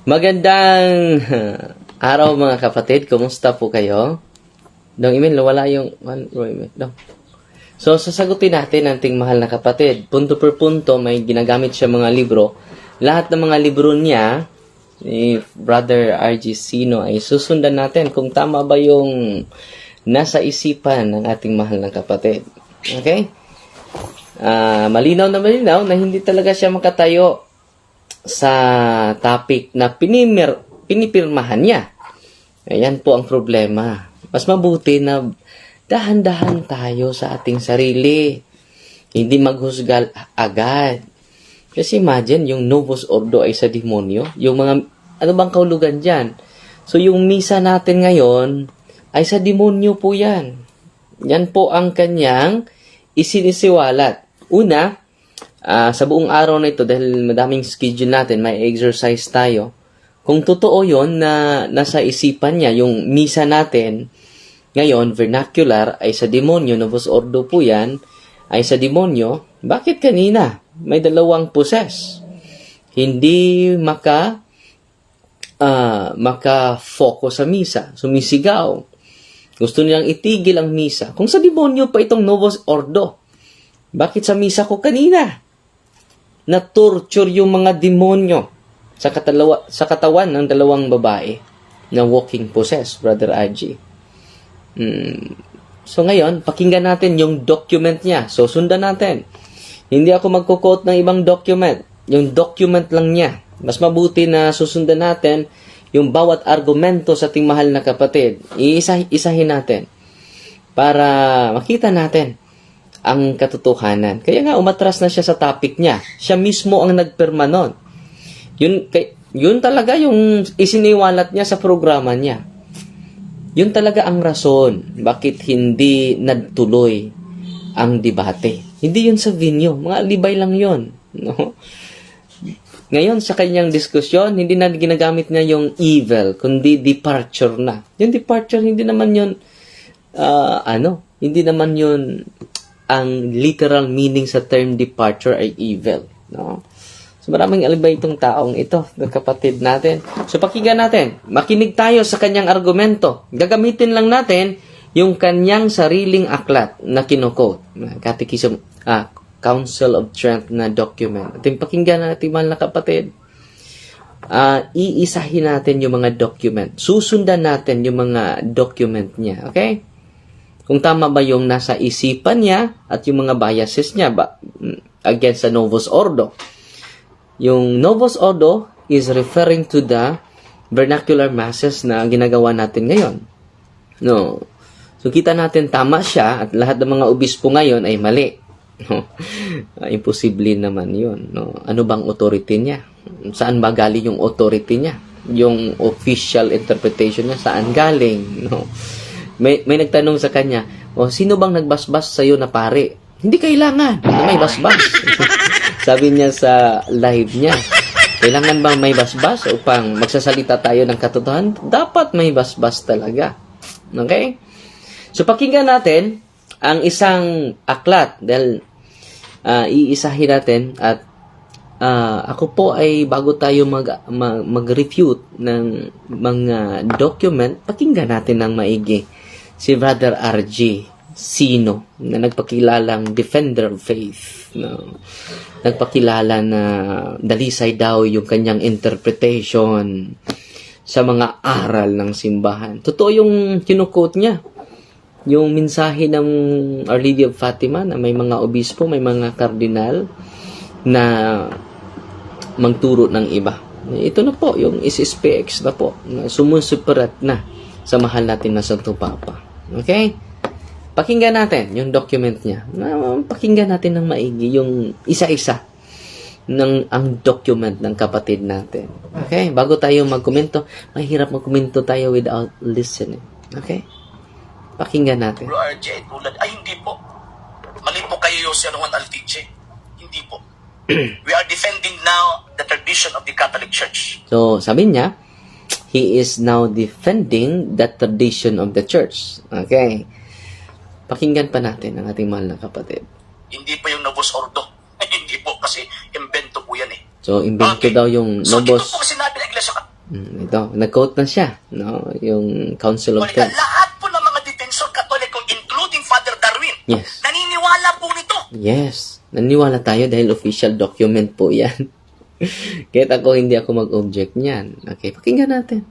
Magandang araw mga kapatid. Kumusta po kayo? Dong email, wala yung Dong. So, sasagutin natin ang ating mahal na kapatid. Punto per punto, may ginagamit siya mga libro. Lahat ng mga libro niya, ni Brother R.G. Sino, ay susundan natin kung tama ba yung nasa isipan ng ating mahal na kapatid. Okay? Malinaw na hindi talaga siya makatayo sa topic na pinipirmahan niya. Ayan po ang problema. Mas mabuti na dahan-dahan tayo sa ating sarili. Hindi maghusga agad. Kasi imagine, yung Novus Ordo ay sa demonyo. Yung mga, ano bang kahulugan dyan? So, yung misa natin ngayon ay sa demonyo po yan. Yan po ang kanyang isinisiwalat. Una, sa buong araw na ito, dahil madaming schedule natin, may exercise tayo. Kung totoo yon na nasa isipan niya, yung misa natin, ngayon, vernacular, ay sa demonyo, Novus Ordo po yan, ay sa demonyo, bakit kanina? May dalawang possess. Hindi maka-focus sa misa. Sumisigaw. Gusto nilang itigil ang misa. Kung sa demonyo pa itong Novus Ordo, bakit sa misa ko kanina? Na-torture yung mga demonyo sa katawan ng dalawang babae na walking possessed, Brother RG. So ngayon, pakinggan natin yung document niya. So sundan natin. Hindi ako magko-quote ng ibang document. Yung document lang niya. Mas mabuti na susundan natin yung bawat argumento sa ating mahal na kapatid. Iisa-isahin natin para makita natin ang katotohanan. Kaya nga, umatras na siya sa topic niya. Siya mismo ang nagpirma nun. Yun talaga yung isiniwalat niya sa programa niya. Yun talaga ang rason bakit hindi nagtuloy ang debate. Hindi yun sa venue. Mga alibay lang yun. No? Ngayon, sa kanyang diskusyon, hindi na ginagamit niya yung evil, kundi departure na. Yung departure, hindi naman yun, hindi naman yun ang literal meaning sa term departure ay evil. No? So, maraming alibay itong taong ito, ng kapatid natin. So, pakinggan natin. Makinig tayo sa kanyang argumento. Gagamitin lang natin yung kanyang sariling aklat na kinukot. Catechism, Council of Trent na document. At yung pakinggan natin, mahal na kapatid. Iisahin natin yung mga document. Susundan natin yung mga document niya. Okay? Kung tama ba yung nasa isipan niya at yung mga biases niya against the Novus Ordo. Yung Novus Ordo is referring to the vernacular masses na ginagawa natin ngayon. No. So kita natin tama siya at lahat ng mga obispo ngayon ay mali. No. Imposible naman yun. No. Ano bang authority niya? Saan ba galing yung authority niya? Yung official interpretation niya saan galing? No. May nagtanong sa kanya, sino bang nagbasbas sa'yo na pare? Hindi kailangan na may basbas. Sabi niya sa live niya, kailangan bang may basbas upang magsasalita tayo ng katotohanan? Dapat may basbas talaga. Okay? So, pakinggan natin ang isang aklat dahil iisahin natin at ako po ay bago tayo mag-refute ng mga document, pakinggan natin ng maigi si Brother R.G. Sino na nagpakilalang defender of faith. No? Nagpakilala na dalisay daw yung kanyang interpretation sa mga aral ng simbahan. Totoo yung kinukote niya. Yung mensahe ng Our Lady of Fatima na may mga obispo, may mga kardinal na magturo ng iba. Ito na po, yung SSPX na po, na sumusuperat na sa mahal natin na Santo Papa. Okay? Pakinggan natin yung document niya. Pakinggan natin ng maigi yung isa-isa ng ang document ng kapatid natin. Okay? Bago tayo magkomento, mahirap magkomento tayo without listening. Okay? Pakinggan natin. Bro RJ, tulad, hindi po. Mali po kayo si Juan Altiche. Hindi po. We are defending now the tradition of the Catholic Church. So, sabi niya, he is now defending the tradition of the church. Okay. Pakinggan pa natin ang ating mahal na kapatid. Hindi po yung Novus Ordo. Hindi po kasi invento po yan eh. So, invento daw yung So, Novus. dito po sinabi ng Iglesia Ito, nag-quote na siya, no? Yung Council of Trent. Lahat po ng mga defensor katoliko, including Father Darwin, Yes. naniniwala po nito. Yes. Naniwala tayo dahil official document po yan. Kahit ako, hindi ako mag-object niyan. Okay, pakinggan natin.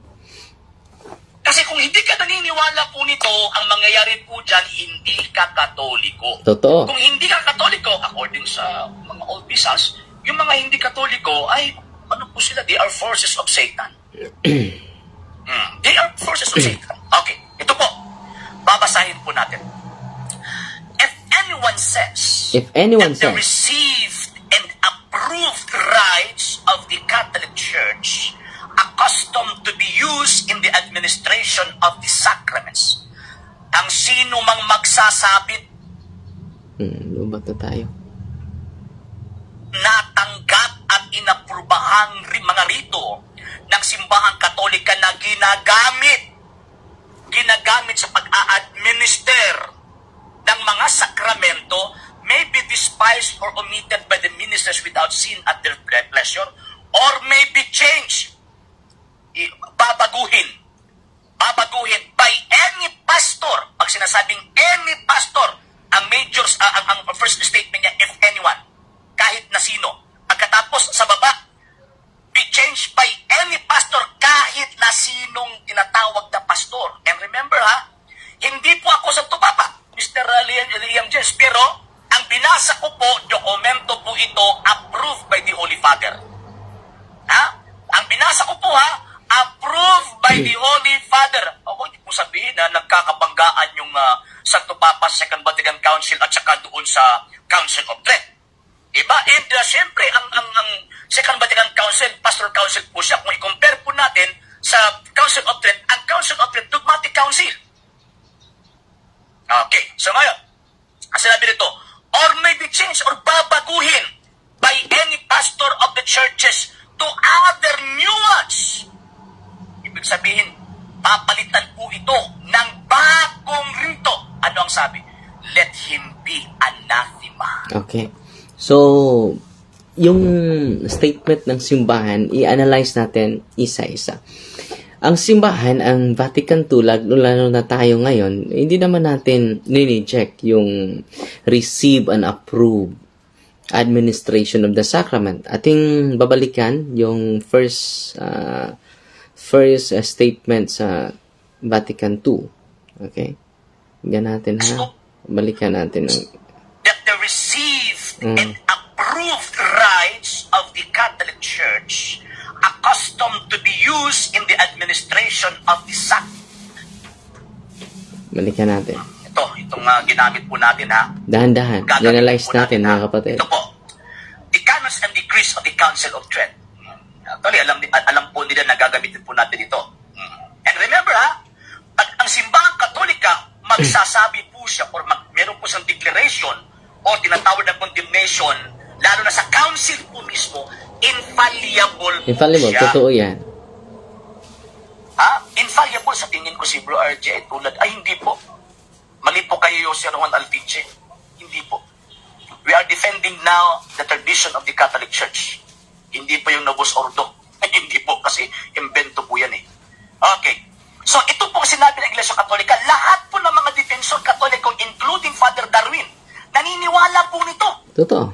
Kasi kung hindi ka naniniwala po nito, ang mangyayari po dyan, hindi ka katoliko. Totoo. Kung hindi ka katoliko, according sa mga old bisals, yung mga hindi katoliko ay, ano po sila? They are forces of Satan. They are forces of Satan. Okay, ito po. Babasahin po natin. If anyone says If anyone that the says, received and approved rights of the Catholic Church accustomed to be used in the administration of the sacraments, ang sino mang magsasabit lubat na tayo. natanggap at inaprubahang mga rito ng simbahang katolika na ginagamit sa pag-a-administer ng mga sakramento may be despised or omitted by the ministers without sin at their pleasure or may be changed, babaguhin by any pastor. Pag sinasabing any pastor, ang majors, ang first statement niya, if anyone, kahit na sino. Pagkatapos sa baba, be changed by any pastor, kahit na sinong tinatawag na pastor. And remember hindi po ako sa tupapa, Mr. Liam James, pero ang binasa ko po, dokumento po ito, approved by the Holy Father. Ang binasa ko po approved by the Holy Father. Hindi po sabihin na nagkakabanggaan yung Santo Papa sa Second Vatican Council at saka doon sa Council of Trent. Diba? And siyempre, ang Second Vatican Council, Pastoral Council po siya. Kung i-compare po natin sa Council of Trent, ang Council of Trent, Dogmatic Council. Okay, so ngayon, ang sinabi nito, or may be changed or babaguhin by any pastor of the churches to other nuance. Ibig sabihin, papalitan po ito ng bagong rito. Ano ang sabi? Let him be anathema. Okay. So, yung statement ng simbahan, i-analyze natin isa-isa. Ang simbahan, ang Vatican II, lalo na tayo ngayon, hindi naman natin nini-check yung receive and approve administration of the sacrament. Ating babalikan yung first statement sa Vatican II. Okay? Hinggan natin Balikan natin. That the received and approved rights of the Catholic Church accustomed to be used in the administration of the sacrament. Balikan natin. Itong ginamit po natin Dahan-dahan. Analyze natin, mga kapatid. Ito po. The canons and decrees of the Council of Trent. Actually, alam po nila na gagamitin po natin ito. And remember pag ang simbahang katolika, magsasabi po siya or meron po siyang declaration o tinatawag na condemnation, lalo na sa council po mismo, infallible siya. Totoo yan. Infallible sa tingin ko si Bro RJ, hindi po. Mali po kayo si Juan Altiche. Hindi po. We are defending now the tradition of the Catholic Church. Hindi po yung Novus Ordo. Hindi po kasi invento po yan Okay. So ito po sinabi ng Iglesia Katolika, lahat po ng mga defensor katoliko, including Father Darwin, naniniwala po nito. Totoo.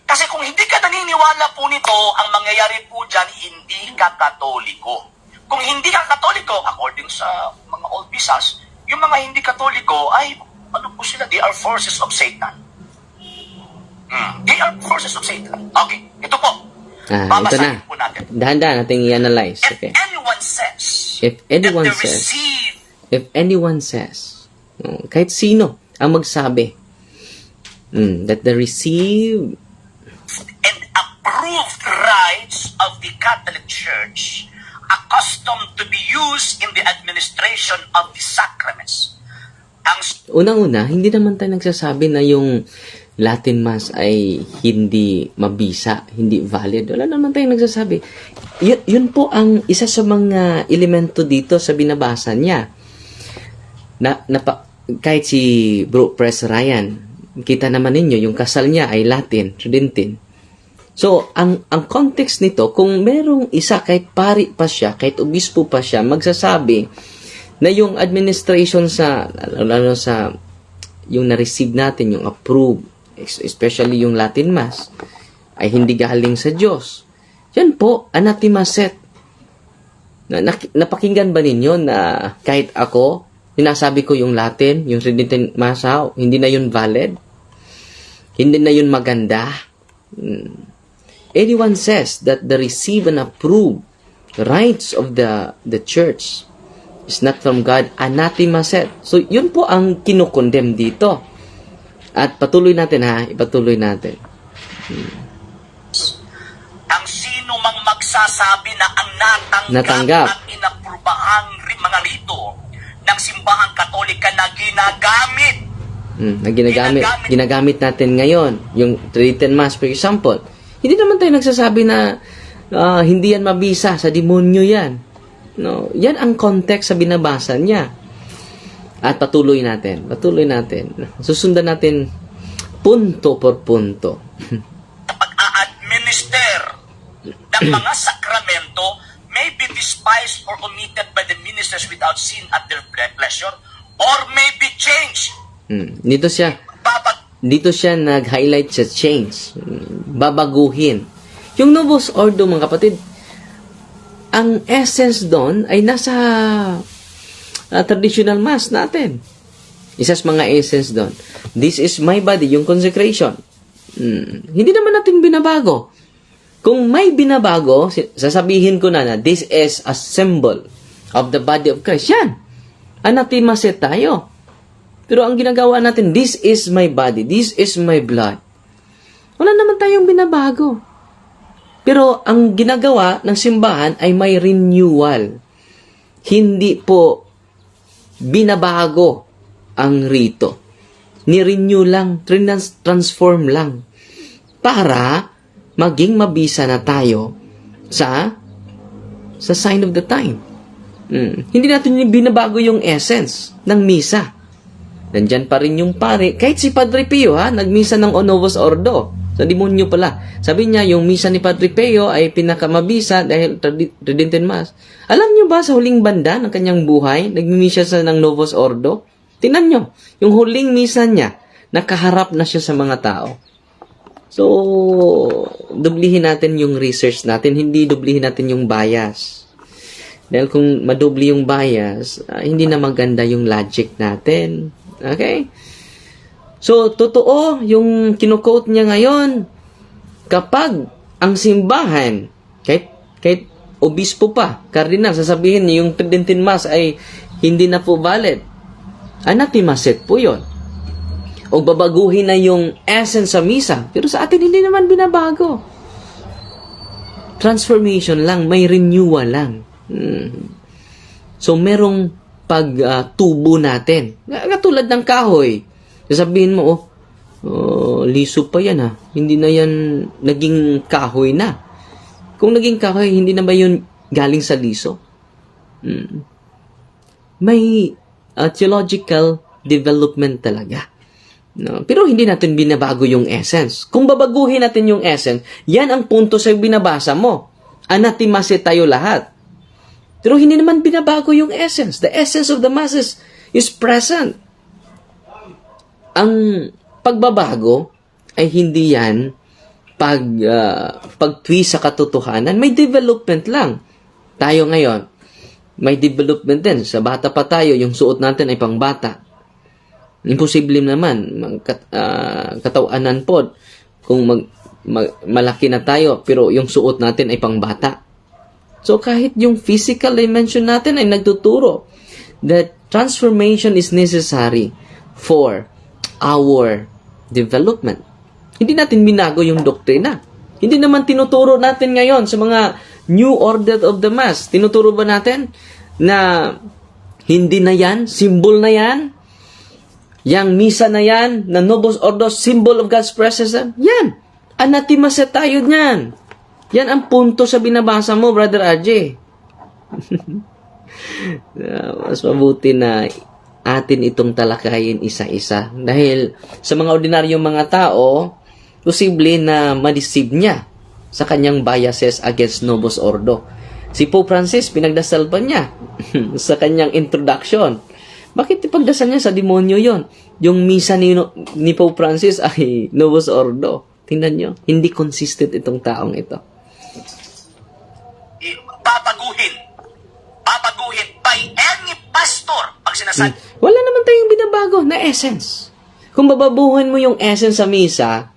Kasi kung hindi ka naniniwala po nito, ang mangyayari po dyan, hindi ka katoliko. Kung hindi ka katoliko, according sa mga old bisals, yung mga hindi katoliko ay, ano po sila? They are forces of Satan. They are forces of Satan. Okay, ito po. Ito na. Po natin. Dahan-dahan natin i-analyze. If Okay. anyone says, If anyone says, kahit sino ang magsabi, that the received and approved rights of the Catholic Church accustomed to be used in the administration of the sacraments. Unang-una, hindi naman tayo nagsasabi na yung Latin Mass ay hindi mabisa, hindi valid. Wala naman tayong nagsasabi. Yun po ang isa sa mga elemento dito sa binabasa niya. Kahit si Bro Pres Ryan, kita naman ninyo, yung kasal niya ay Latin, Tridentine. So, ang context nito, kung merong isa, kahit pari pa siya, kahit obispo pa siya, magsasabi na yung administration lalo sa, yung na-receive natin, yung approve, especially yung Latin Mass, ay hindi galing sa Diyos. Yan po, anathema set. Napakinggan ba ninyo na kahit ako, sinasabi ko yung Latin, yung Tridentine Mass, hindi na yun valid? Hindi na yun maganda? Anyone says that the receive and approve rights of the church is not from God, anathema set. So, yun po ang kinukondem dito. At patuloy natin ipatuloy natin. Ang sino mang magsasabi na ang Natanggap. at inaprubahang mga rito ng simbahang katolika na Ginagamit natin ngayon, yung Tridentine Mass, for example. Hindi naman tayo nagsasabi na hindi yan mabisa, sa demonyo yan. No, yan ang context sa binabasa niya. At patuloy natin. Susundan natin punto por punto. pag-a-administer ng mga sakramento may be despised or omitted by the ministers without sin at their pleasure or may be changed. Dito siya nag-highlight sa change. Babaguhin. Yung Novus Ordo, mga kapatid, ang essence doon ay nasa traditional mass natin. Isa sa mga essence doon. This is my body, yung consecration. Hindi naman natin binabago. Kung may binabago, sasabihin ko na this is a symbol of the body of Christ. Yan. Anathema set tayo. Pero ang ginagawa natin, this is my body, this is my blood. Wala naman tayong binabago. Pero ang ginagawa ng simbahan ay may renewal. Hindi po binabago ang rito. Ni-renew lang, transform lang. Para maging mabisa na tayo sa sign of the time. Hindi natin binabago yung essence ng misa. Nandyan pa rin yung pare. Kahit si Padre Pio, nagmisa ng Novus Ordo. Sa demonyo pala. Sabi niya, yung misa ni Padre Pio ay pinakamabisa dahil Tridentine Mass. Alam niyo ba sa huling banda ng kanyang buhay, nagmimisa siya ng Novus Ordo? Tingnan niyo, yung huling misa niya, nakaharap na siya sa mga tao. So, dublihin natin yung research natin, hindi dublihin natin yung bias. Dahil kung madubli yung bias, hindi na maganda yung logic natin. Okay? So, totoo yung kino-quote niya ngayon. Kapag ang simbahan, kahit obispo pa, kardinal, sasabihin niya yung Tridentine Mass ay hindi na po valid. Anathema set po yun. O babaguhin na yung essence sa misa. Pero sa atin, hindi naman binabago. Transformation lang, may renewal lang. So, merong pagtubo natin. Katulad ng kahoy. Sasabihin mo, liso pa yan Hindi na yan naging kahoy na. Kung naging kahoy, hindi na ba yun galing sa liso? May theological development talaga. No? Pero hindi natin binabago yung essence. Kung babaguhin natin yung essence, yan ang punto sa binabasa mo. Anathema set tayo lahat. Pero hindi naman binabago yung essence. The essence of the masses is present. Ang pagbabago ay hindi yan pag-twist sa katotohanan. May development lang. Tayo ngayon, may development din. Sa bata pa tayo, yung suot natin ay pangbata. Imposible naman, katawanan po, kung malaki na tayo, pero yung suot natin ay pangbata. So, kahit yung physical dimension natin ay nagtuturo that transformation is necessary for our development. Hindi natin binago yung doktrina. Hindi naman tinuturo natin ngayon sa mga New Order of the Mass. Tinuturo ba natin na hindi na yan, symbol na yan, yang misa na yan, na Novus Ordo, symbol of God's presence, yan. Anathema set tayo niyan. Yan ang punto sa binabasa mo, Brother RJ. Mas mabuti na atin itong talakayin isa-isa. Dahil sa mga ordinaryong mga tao, posible na ma-deceive niya. sa kanyang biases against Novus Ordo. Si Pope Francis, pinagdasal pa niya sa kanyang introduction. Bakit ipagdasal niya sa demonyo yon? Yung misa ni Pope Francis ay Novus Ordo. Tingnan nyo, hindi consistent itong taong ito. Babaguhin by any pastor pag sinasabi. Wala naman tayong binabago na essence. Kung bababuhin mo yung essence sa misa,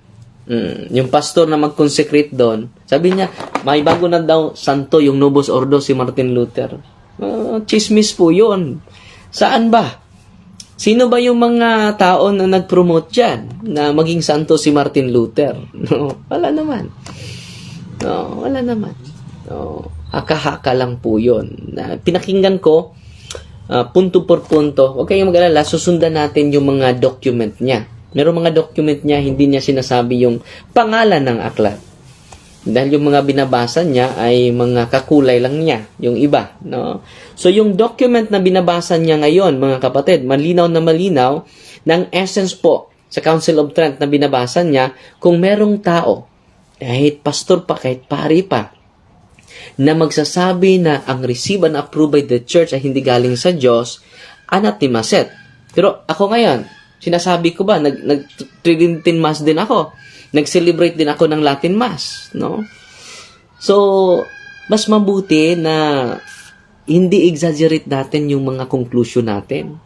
yung pastor na mag-consecrate doon, sabi niya, may bago na daw santo yung Novus Ordo si Martin Luther. Chismis po yun. Saan ba? Sino ba yung mga tao na nag-promote dyan na maging santo si Martin Luther? No, wala naman. No, wala naman. No, haka-haka lang po yun. Pinakinggan ko, punto por punto. Huwag kayong mag-alala, susundan natin yung mga document niya. Merong mga document niya, hindi niya sinasabi yung pangalan ng aklat. Dahil yung mga binabasa niya ay mga kakulay lang niya, yung iba. No? So yung document na binabasa niya ngayon, mga kapatid, malinaw na malinaw, ng essence po sa Council of Trent na binabasa niya, kung merong tao, kahit pastor pa, kahit pari pa, na magsasabi na ang receive and approve by the church ay hindi galing sa Diyos, anathemaset. Pero ako ngayon, sinasabi ko ba, nag-Tridentine Mass din ako. Nag-celebrate din ako ng Latin Mass, no? So, mas mabuti na hindi exaggerate natin yung mga conclusion natin.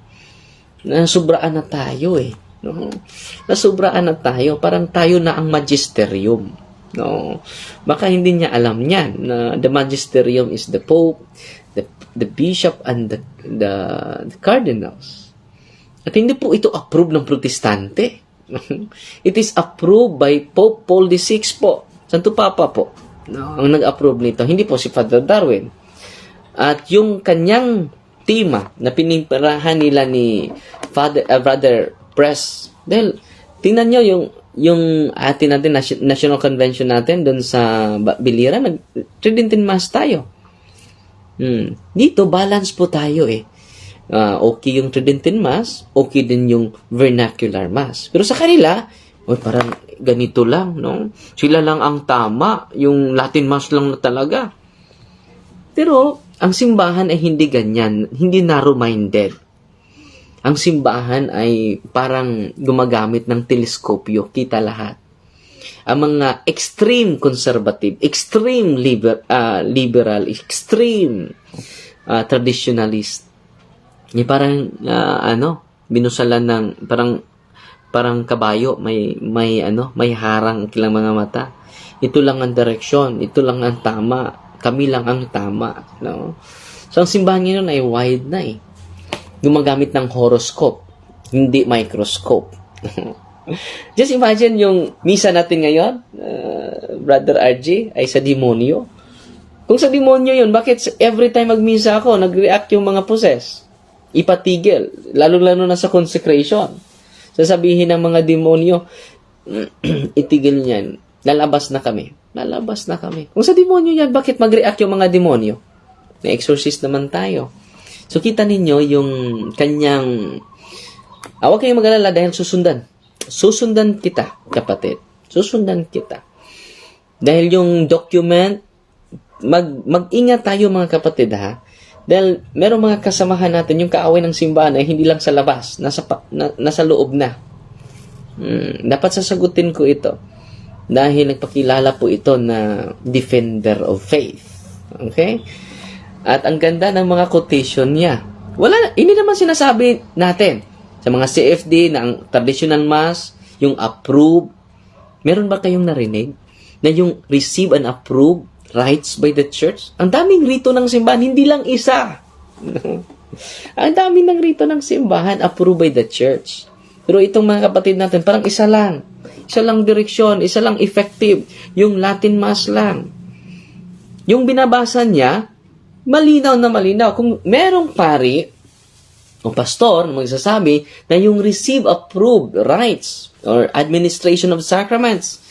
Nasubraan na tayo no? Nasubraan na tayo, parang tayo na ang magisterium, no? Baka hindi niya alam niyan na the magisterium is the Pope, the Bishop, and the cardinals. At hindi po ito approved ng Protestante. It is approved by Pope Paul VI po. Santo Papa po. No, ang nag-approve nito. Hindi po si Father Darwin. At yung kanyang tema na pinipirahan nila ni Brother Press. Dahil, tingnan nyo yung atin natin, National Convention natin doon sa Biliran, nag-Tridentine Mass tayo. Dito, balance po tayo okay yung Tridentine Mass, okay din yung Vernacular Mass. Pero sa kanila, parang ganito lang, no? Sila lang ang tama, yung Latin Mass lang na talaga. Pero, ang simbahan ay hindi ganyan, hindi narrow-minded. Ang simbahan ay parang gumagamit ng teleskopyo, kita lahat. Ang mga extreme conservative, extreme liberal, extreme traditionalist, parang binusalan ng parang kabayo, may harang kilang mga mata. Ito lang ang direksyon, ito lang ang tama, kami lang ang tama, no? So ang simbahan ngayon ay wide na gumagamit ng horoscope, hindi microscope. Just imagine yung misa natin ngayon, Brother RG, ay sa demonyo. Kung sa demonyo yun, bakit every time magmisa ako, nag-react yung mga possess? Ipatigil, lalo-lalo na sa consecration. Sasabihin ng mga demonyo, itigil niyan, lalabas na kami. Kung sa demonyo yan, bakit mag-react yung mga demonyo? May exorcist naman tayo. So kita ninyo yung kanyang, huwag kayong mag-alala dahil susundan kita, kapatid. Susundan kita. Dahil yung document, mag-ingat tayo mga kapatid, ha? Dahil merong mga kasamahan natin, yung kaaway ng simbahan ay hindi lang sa labas, nasa loob na. Dapat sasagutin ko ito. Dahil nagpakilala po ito na defender of faith. Okay? At ang ganda ng mga quotation niya. Hindi naman sinasabi natin sa mga CFD na ang traditional mass, yung approve. Meron ba kayong narinig na yung receive and approve rites by the church? Ang daming rito ng simbahan, hindi lang isa. Ang daming ng rito ng simbahan, approved by the church. Pero itong mga kapatid natin, parang isa lang direksyon, isa lang effective, yung Latin Mass lang. Yung binabasa niya, malinaw na malinaw. Kung merong pari o pastor na magsasabi na yung receive approved rites or administration of sacraments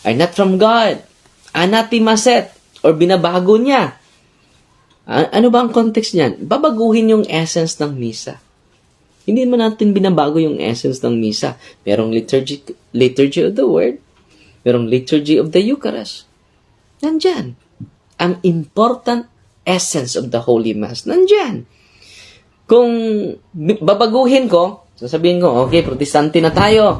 are not from God, anathemaset, or binabago niya. Ano ba ang context niyan? Babaguhin yung essence ng misa. Hindi man natin binabago yung essence ng misa. Merong liturgy of the word, merong liturgy of the Eucharist. Nandyan. Ang important essence of the Holy Mass, nandyan. Kung babaguhin ko, sasabihin ko, okay, protestante na tayo.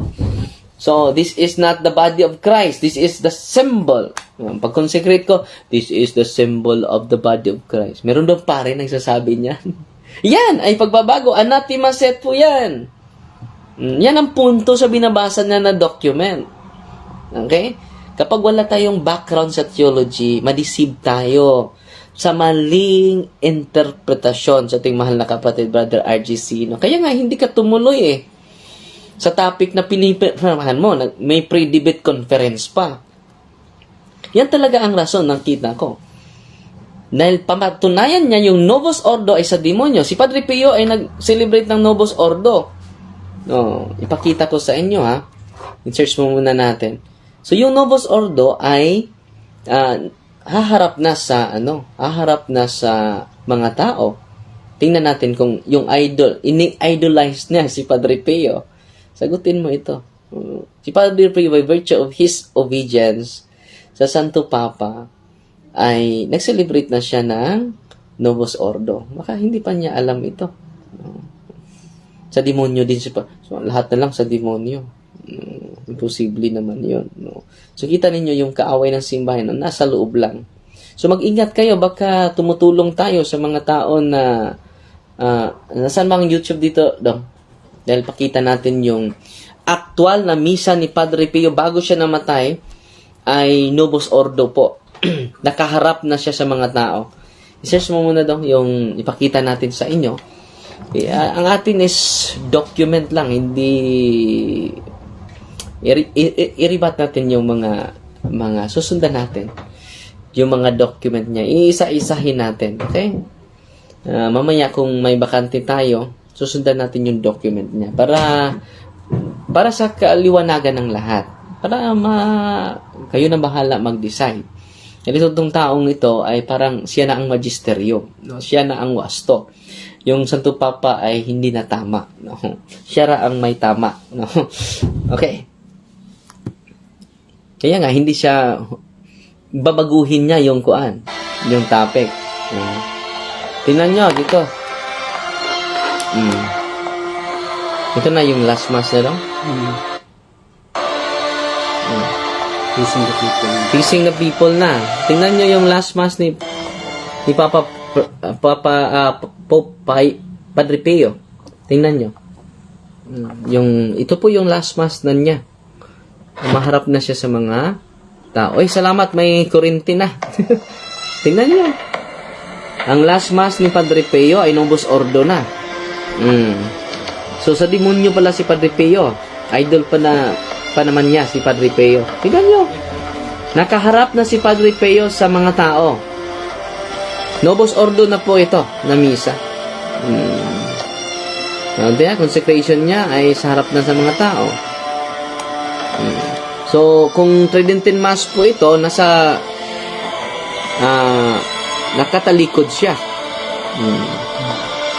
So, this is not the body of Christ. This is the symbol. Pag-consecrate ko, this is the symbol of the body of Christ. Meron doon pare nagsasabi niyan. Yan ay pagbabago. Anathema set po yan. Yan ang punto sa binabasa na na document. Okay? Kapag wala tayong background sa theology, madeceive tayo sa maling interpretasyon sa ating mahal na kapatid, Brother RGC. No? Kaya nga, hindi ka tumuloy eh. Sa topic na pinipirahan mo, may pre-debate conference pa. Yan talaga ang rason ng kita ko. Dahil pamatunayan niya yung Novus Ordo ay sa demonyo. Si Padre Pio ay nag-celebrate ng Novus Ordo. No, ipakita ko sa inyo ha. I-search mo muna natin. So yung Novus Ordo ay haharap na sa mga tao. Tingnan natin kung yung ini-idolize niya si Padre Pio. Sagutin mo ito. Si Padre Pio, by virtue of his obedience sa Santo Papa, ay nag-celebrate na siya ng Novus Ordo. Baka hindi pa niya alam ito. Sa demonyo din siya pa. So, lahat na lang sa demonyo. Imposible naman yun. No? So, kita ninyo yung kaaway ng simbahan na nasa loob lang. So, mag-ingat kayo. Baka tumutulong tayo sa mga tao na nasaan bang YouTube dito? Dahil pakita natin yung actual na misa ni Padre Pio bago siya namatay ay Novus Ordo po. Nakaharap na siya sa mga tao. I-search mo muna yung ipakita natin sa inyo. Ang atin is document lang, hindi i-rebat natin yung mga susundan natin. Yung mga document niya, iisa-isahin natin. Okay? Mamaya kung may bakante tayo, susundan natin yung document niya para sa kaliwanagan ng lahat. Para kayo na bahala mag-decide. Kasi itong taong ito ay parang siya na ang magisteryo. No? Siya na ang wasto. Yung Santo Papa ay hindi na tama. No? Siya ra ang may tama. No? Okay. Kaya nga, hindi siya babaguhin niya yung kuan. Yung topic. Tingnan nyo, dito. Ito na yung last mass na lang. Teasing the people na. Tingnan nyo yung last mass ni Pope Padre Pio. Tingnan nyo. Ito po yung last mass na niya. Maharap na siya sa mga tao. Oy, salamat, may kurinti na. Tingnan nyo. Ang last mass ni Padre Pio ay Novus Ordo na. So, sa demonyo pala si Padre Pio. Idol pa naman niya si Padre Pio. Tingnan nyo. Nakaharap na si Padre Pio sa mga tao. Novus Ordo na po ito, na misa. Consecration niya ay sa harap na sa mga tao. So, kung Tridentine Mass po ito, nakatalikod siya.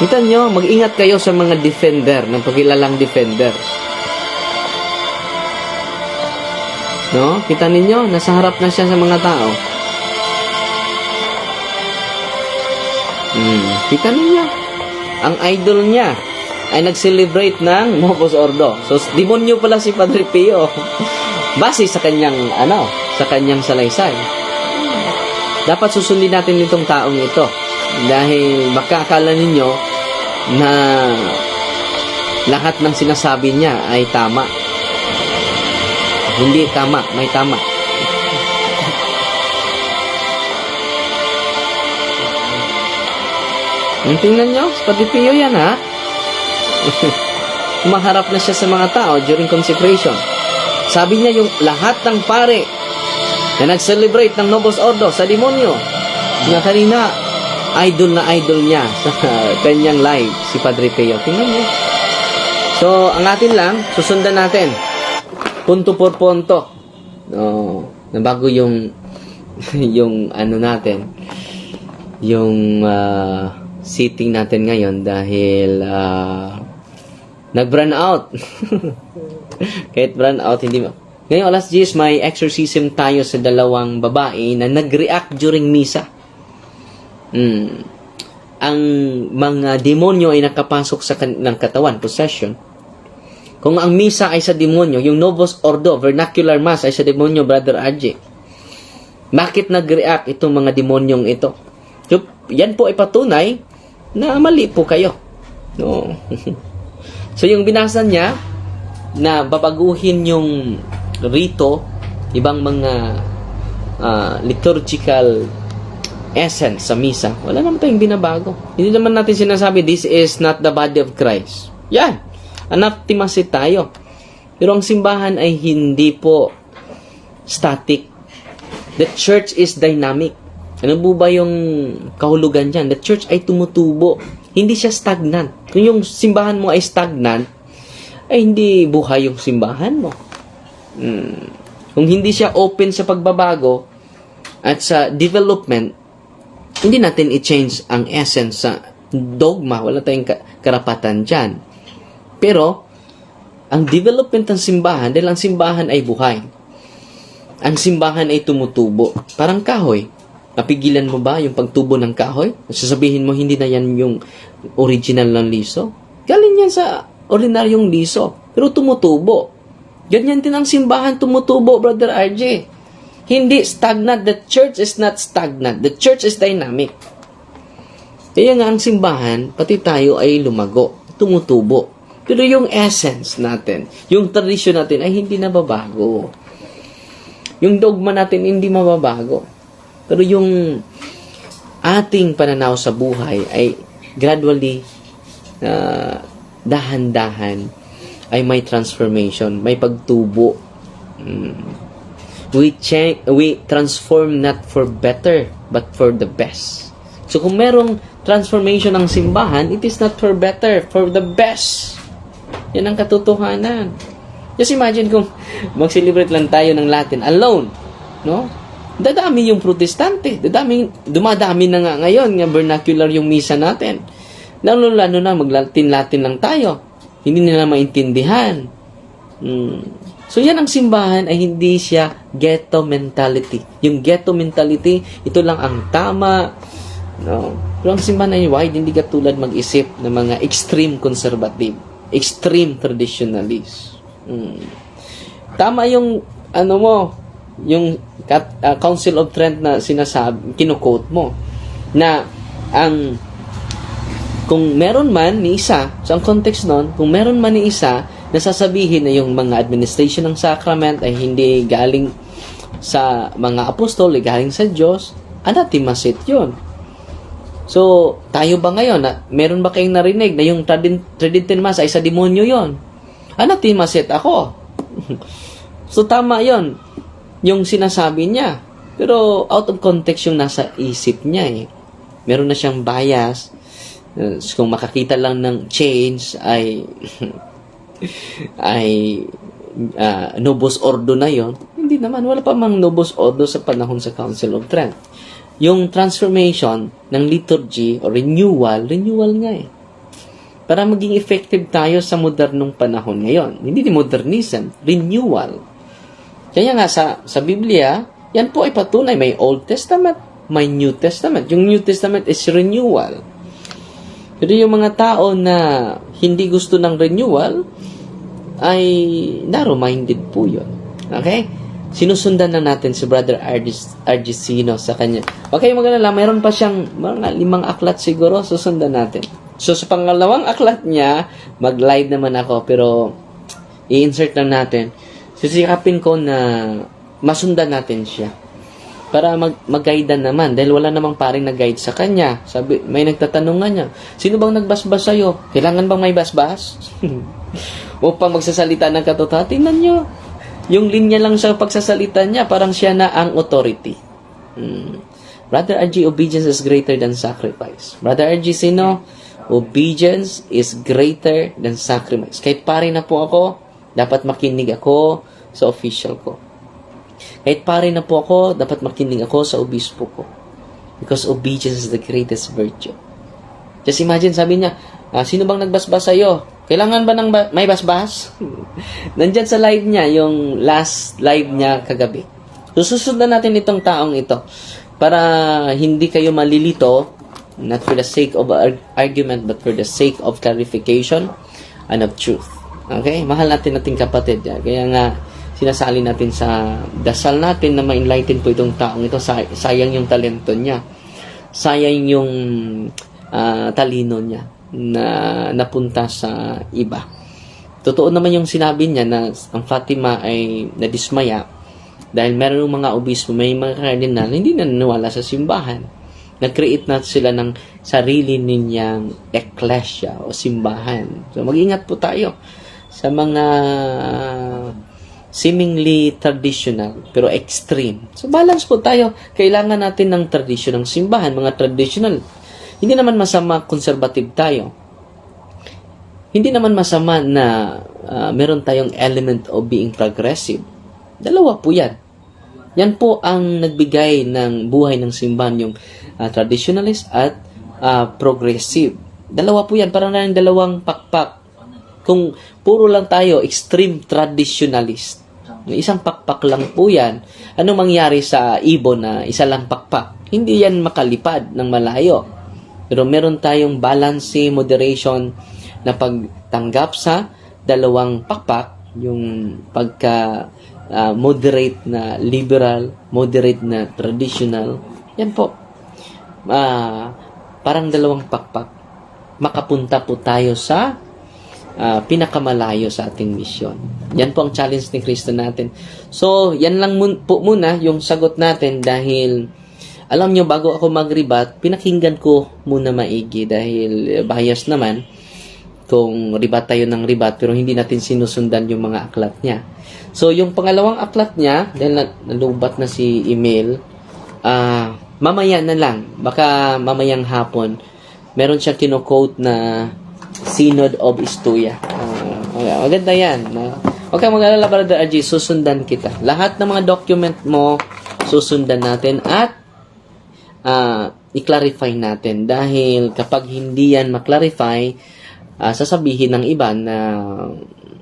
Kita nyo, mag-ingat kayo sa mga defender, ng pagkilalang defender. No? Kita ninyo, nasa harap na siya sa mga tao. Kita ninyo, ang idol niya ay nag-celebrate ng Novus Ordo. So, demonyo pala si Padre Pio. Base sa kanyang, sa kanyang salaysay. Dapat susundin natin itong taong ito. Dahil baka akala ninyo na lahat ng sinasabi niya ay tama. Hindi tama, may tama. Tingnan nyo, si Padre Pio yan ha. Maharap na siya sa mga tao during consecration. Sabi niya yung lahat ng pare na nag-celebrate ng Novus Ordo sa demonyo. Na kanina, idol na idol niya sa kanyang live, si Padre Pio. Tingnan niyo. So, ang atin lang, susundan natin. Punto por punto. Na bago yung natin, yung sitting natin ngayon dahil nag-run out. Kahit run out, Ngayon, alas 10, may exorcism tayo sa dalawang babae na nag-react during misa. Ang mga demonyo ay nakapasok sa kanilang katawan, possession. Kung ang misa ay sa demonyo, yung Novus Ordo, vernacular mass ay sa demonyo, Brother RJ. Bakit nag-react itong mga demonyong ito? So, yan po ay patunay na mali po kayo. No. So, yung binasa niya na babaguhin yung rito, ibang mga liturgical essence sa misa, wala naman tayong binabago. Hindi naman natin sinasabi, this is not the body of Christ. Yan. Anathemasid tayo. Pero ang simbahan ay hindi po static. The church is dynamic. Ano po ba yung kahulugan dyan? The church ay tumutubo. Hindi siya stagnant. Kung yung simbahan mo ay stagnant, ay hindi buhay yung simbahan mo. Kung hindi siya open sa pagbabago at sa development, hindi natin i-change ang essence sa dogma. Wala tayong karapatan dyan. Pero, ang development ng simbahan, dahil ang simbahan ay buhay. Ang simbahan ay tumutubo. Parang kahoy. Napigilan mo ba yung pagtubo ng kahoy? Sasabihin mo, hindi na yan yung original ng liso? Galing yan sa ordinaryong liso. Pero tumutubo. Ganyan din ang simbahan tumutubo, Brother RJ. Hindi stagnant. The church is not stagnant. The church is dynamic. Kaya nga ang simbahan, pati tayo ay lumago. Tumutubo. Pero yung essence natin, yung tradisyon natin ay hindi nababago. Yung dogma natin hindi mababago. Pero yung ating pananaw sa buhay ay gradually, dahan-dahan, ay may transformation, may pagtubo. We transform not for better, but for the best. So kung merong transformation ng simbahan, it is not for better, for the best. Yan ang katotohanan. Just imagine kung mag-celebrate lang tayo ng Latin alone, no? Dadami yung protestante. Dumadami na nga ngayon, nga vernacular yung misa natin. Lalo na, mag-Latin-Latin lang tayo. Hindi nila maintindihan. So yan ang simbahan ay hindi siya ghetto mentality. Yung ghetto mentality, ito lang ang tama. No? Pero ang simbahan ay wide, hindi katulad mag-isip ng mga extreme conservative, extreme traditionalist. Tama yung yung Council of Trent na sinasabi, kino-quote mo, na kung meron man ni isa, so ang context nun, kung meron man ni isa, nasasabihin na yung mga administration ng sacrament ay hindi galing sa mga apostol, ay galing sa Diyos, anathemasit yun. So, tayo ba ngayon, meron ba kayong narinig na yung Tridentine Mass ay sa demonyo yon? Anathemasit ako. So, tama yon yung sinasabi niya. Pero, out of context yung nasa isip niya eh. Meron na siyang bias. Kung makakita lang ng change ay Novus Ordo na yon. Hindi naman, wala pa mang Novus Ordo sa panahon sa Council of Trent. Yung transformation ng liturgy o renewal nga eh. Para maging effective tayo sa modernong panahon ngayon. Hindi ni modernism, renewal. Kaya nga sa Biblia, yan po ay patunay. May Old Testament, may New Testament. Yung New Testament is renewal. Pero yung mga tao na hindi gusto ng renewal, ay narrow-minded po yun. Okay? Sinusundan na natin si Brother Argesino sa kanya. Okay, mag-alala, mayroon pa siyang mga 5 aklat siguro, susundan natin. So, sa pangalawang aklat niya, mag-live naman ako, pero i-insert lang natin. Sisikapin ko na masundan natin siya. Para mag-guide naman, dahil wala namang paring nag-guide sa kanya. Sabi, may nagtatanong nga niya, sino bang nagbasbas sa'yo? Kailangan bang may basbas? Upang magsasalita ng katotohanan, tingnan nyo. Yung linya lang sa pagsasalita niya, parang siya na ang authority. Brother RG, obedience is greater than sacrifice. Brother RG, sino? Obedience is greater than sacrifice. Kahit pare na po ako, dapat makinig ako sa official ko. Kahit pare na po ako, dapat makinig ako sa obispo ko. Because obedience is the greatest virtue. Just imagine, sabi niya, sino bang nagbasbas sa'yo? Kailangan ba ng may basbas? Nandyan sa live niya, yung last live niya kagabi. So, susundan natin itong taong ito para hindi kayo malilito, not for the sake of argument, but for the sake of clarification and of truth. Okay? Mahal natin ating kapatid. Kaya nga, sinasali natin sa dasal natin na ma-enlighten po itong taong ito. Sayang yung talento niya. Sayang yung talino niya na napunta sa iba. Totoo naman yung sinabi niya na ang Fatima ay nadismaya dahil meron mga obispo, may mga kardinal hindi na naniwala sa simbahan. Nag-create na sila ng sarili ninyang ecclesia o simbahan. So mag-ingat po tayo sa mga seemingly traditional pero extreme. So balance po tayo. Kailangan natin ng tradition ng simbahan, mga traditional. Hindi naman masama conservative tayo. Hindi naman masama na meron tayong element of being progressive. Dalawa po yan. Yan po ang nagbigay ng buhay ng simbahan, yung traditionalist at progressive. Dalawa po yan, parang na dalawang pakpak. Kung puro lang tayo extreme traditionalist, isang pakpak lang po yan, anong mangyari sa ibon na isa lang pakpak? Hindi yan makalipad ng malayo. Pero meron tayong balance, moderation na pagtanggap sa dalawang pakpak, yung pagka moderate na liberal, moderate na traditional. Yan po. Parang dalawang pakpak. Makapunta po tayo sa pinakamalayo sa ating misyon. Yan po ang challenge ni Kristo natin. So, yan lang po muna yung sagot natin dahil alam nyo, bago ako mag-rebat, pinakinggan ko muna maigi dahil bias naman kung rebat tayo ng rebat pero hindi natin sinusundan yung mga aklat niya. So, yung pangalawang aklat niya, dahil nalubat na si email, mamaya na lang, baka mamayang hapon, meron siyang kino-quote na Synod of Istuya. Maganda yan. Okay, mag-alala, Brother RG, susundan kita. Lahat ng mga document mo, susundan natin at i-clarify natin dahil kapag hindi yan ma-clarify, sasabihin ng iba na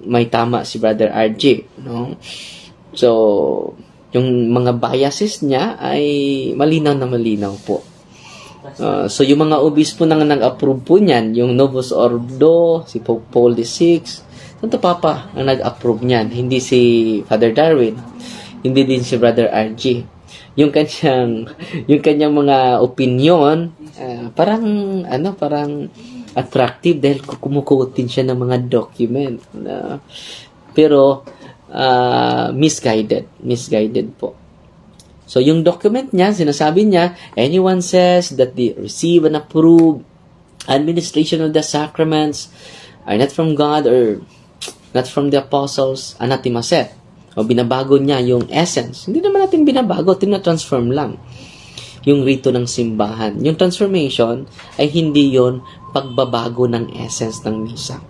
may tama si Brother RG, no? So, yung mga biases niya ay malinaw na malinaw po. So, yung mga obispo na nag-approve po niyan, yung Novus Ordo, si Pope Paul VI, Santo Papa ang nag-approve niyan, hindi si Father Darwin, hindi din si Brother RG. Yung kanyang mga opinion, parang attractive dahil kumukutin siya ng mga document. Pero misguided po. So yung document niya, sinasabi niya, anyone says that they receive and approve administration of the sacraments are not from God or not from the apostles, anathema set. O binabago niya yung essence. Hindi naman natin binabago, tina-transform lang yung rito ng simbahan. Yung transformation ay hindi yon pagbabago ng essence ng misa.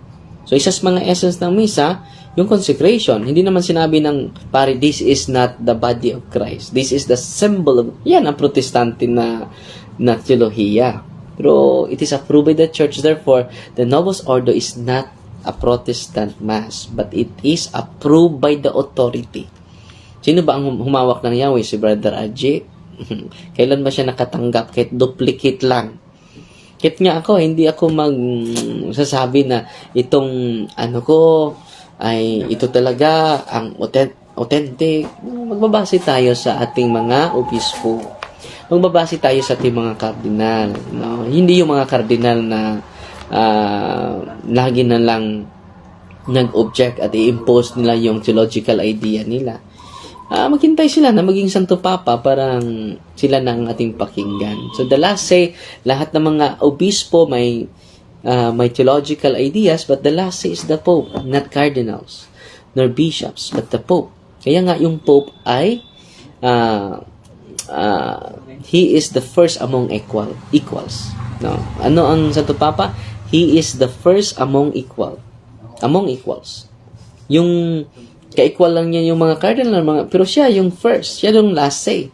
So, isa sa mga essence ng misa, yung consecration. Hindi naman sinabi ng pare, this is not the body of Christ. This is the symbol of, yan ang protestante na teolohiya. Pero, it is approved by the church. Therefore, the Novus Ordo is not a Protestant Mass, but it is approved by the authority. Sino ba ang humawak ng Yahweh? Si Brother RG? Kailan ba siya nakatanggap? Kahit duplicate lang. Kahit nga ako, hindi ako magsasabi na itong ko ay ito talaga ang authentic. Magbabase tayo sa ating mga obispo. Magbabase tayo sa ating mga kardinal. No? Hindi yung mga kardinal na lagi na lang nag-object at i-impose nila yung theological idea nila. Maghintay sila na maging Santo Papa, parang sila na ang ating pakinggan. So the last say, lahat ng mga obispo may theological ideas, but the last say is the Pope, not cardinals, nor bishops, but the Pope. Kaya nga yung Pope ay he is the first among equals. No? Ano ang Santo Papa? He is the first among equals. Yung ka-equal lang niya yung mga cardinal, pero siya yung first, siya yung last say.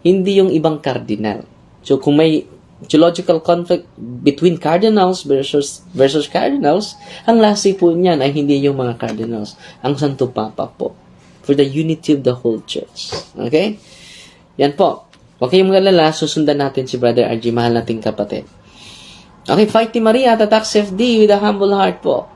Hindi yung ibang cardinal. So kung may theological conflict between cardinals versus cardinals, ang lasi po niyan ay hindi yung mga cardinals, ang Santo Papa po. For the unity of the whole church. Okay? Yan po. Huwag kayong mag-alala, susundan natin si Brother RG, mahal nating kapatid. Okay, Fighting Maria, Tatak FD with a humble heart po.